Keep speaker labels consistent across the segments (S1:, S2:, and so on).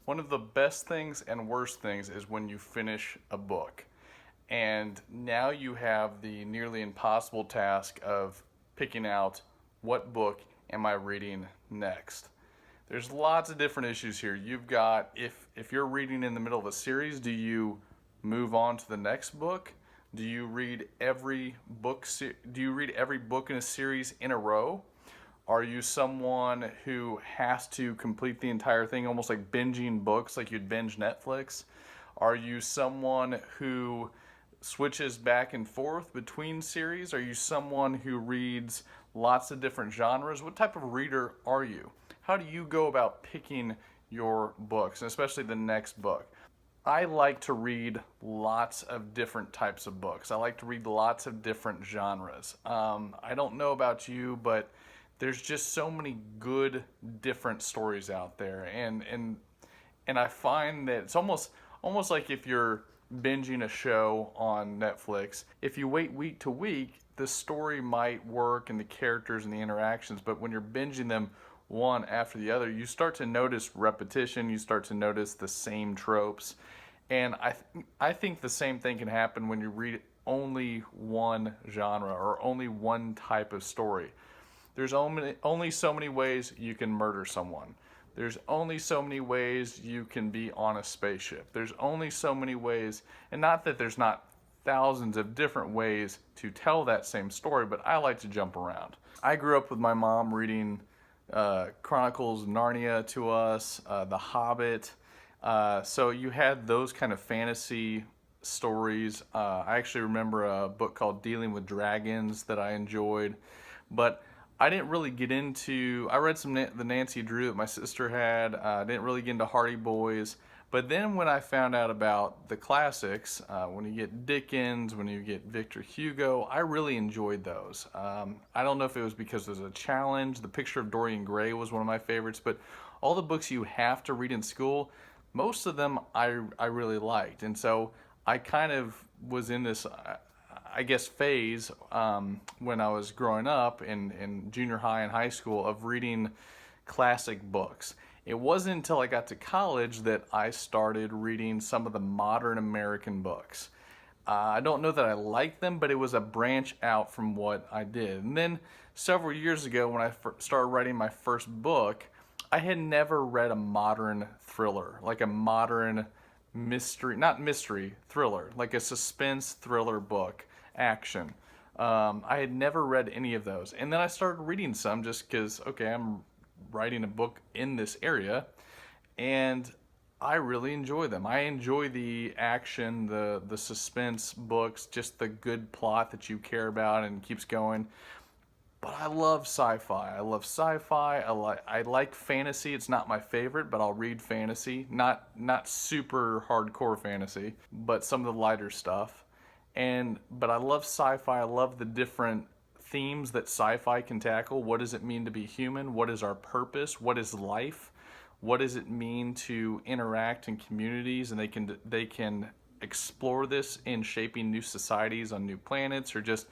S1: One of the best things and worst things is when you finish a book. And now you have the nearly impossible task of picking out what book am I reading next. There's lots of different issues here. You've got, if you're reading in the middle of a series, do you move on to the next book? Do you read every book in a series in a row? Are you someone who has to complete the entire thing, almost like binging books, like you'd binge Netflix? Are you someone who switches back and forth between series? Are you someone who reads lots of different genres? What type of reader are you? How do you go about picking your books, and especially the next book? I like to read lots of different types of books. I like to read lots of different genres. I don't know about you, but there's just so many good different stories out there, and I find that it's almost like if you're binging a show on Netflix. If you wait week to week, the story might work and the characters and the interactions, but when you're binging them one after the other, you start to notice repetition, you start to notice the same tropes. And I think the same thing can happen when you read only one genre or only one type of story. There's only so many ways you can murder someone. There's only so many ways you can be on a spaceship. There's only so many ways, and not that there's not thousands of different ways to tell that same story, but I like to jump around. I grew up with my mom reading Chronicles of Narnia to us, The Hobbit. So you had those kind of fantasy stories. I actually remember a book called Dealing with Dragons that I enjoyed, but I didn't really get into, I read some the Nancy Drew that my sister had. I didn't really get into Hardy Boys. But then when I found out about the classics, when you get Dickens, when you get Victor Hugo, I really enjoyed those. I don't know if it was because there's a challenge. The Picture of Dorian Gray was one of my favorites. But all the books you have to read in school, most of them I really liked. And so I kind of was in this phase when I was growing up in junior high and high school of reading classic books. It wasn't until I got to college that I started reading some of the modern American books. I don't know that I liked them, but it was a branch out from what I did. And then several years ago when I started writing my first book, I had never read a modern thriller, like a modern thriller, like a suspense thriller book. Action. I had never read any of those. And then I started reading some just because, okay, I'm writing a book in this area, and I really enjoy them. I enjoy the action, the suspense books, just the good plot that you care about and keeps going. But I love sci-fi. I like fantasy. It's not my favorite, but I'll read fantasy. Not super hardcore fantasy, but some of the lighter stuff. But I love sci-fi. I love the different themes that sci-fi can tackle. What does it mean to be human? What is our purpose? What is life? What does it mean to interact in communities? And they can explore this in shaping new societies on new planets, or just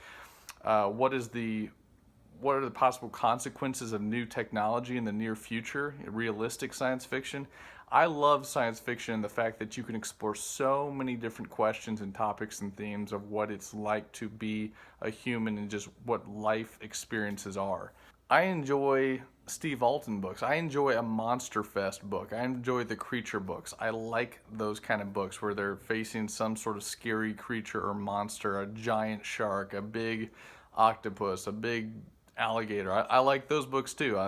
S1: what are the possible consequences of new technology in the near future? Realistic science fiction. I love science fiction and the fact that you can explore so many different questions and topics and themes of what it's like to be a human and just what life experiences are. I enjoy Steve Alton books. I enjoy a Monster Fest book. I enjoy the creature books. I like those kind of books where they're facing some sort of scary creature or monster, a giant shark, a big octopus, a big alligator. I like those books too.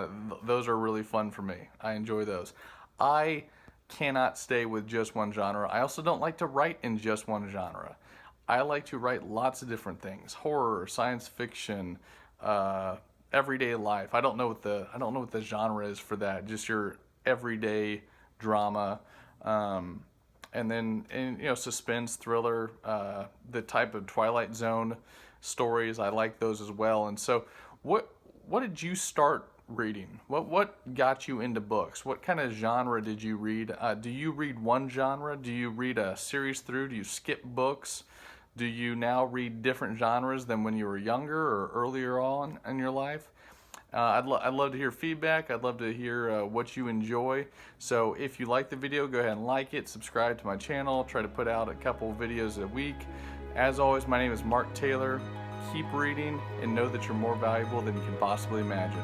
S1: Those are really fun for me. I enjoy those. I cannot stay with just one genre. I also don't like to write in just one genre. I like to write lots of different things: horror, science fiction, everyday life. I don't know what the genre is for that. Just your everyday drama, and then suspense, thriller, the type of Twilight Zone stories. I like those as well. And so, what did you start reading? What got you into books? What kind of genre did you read? Do you read one genre? Do you read a series through? Do you skip books? Do you now read different genres than when you were younger or earlier on in your life? I'd love to hear feedback. I'd love to hear what you enjoy. So if you like the video, go ahead and like it, subscribe to my channel. I'll try to put out a couple videos a week. As always, my name is Mark Taylor. Keep reading and know that you're more valuable than you can possibly imagine.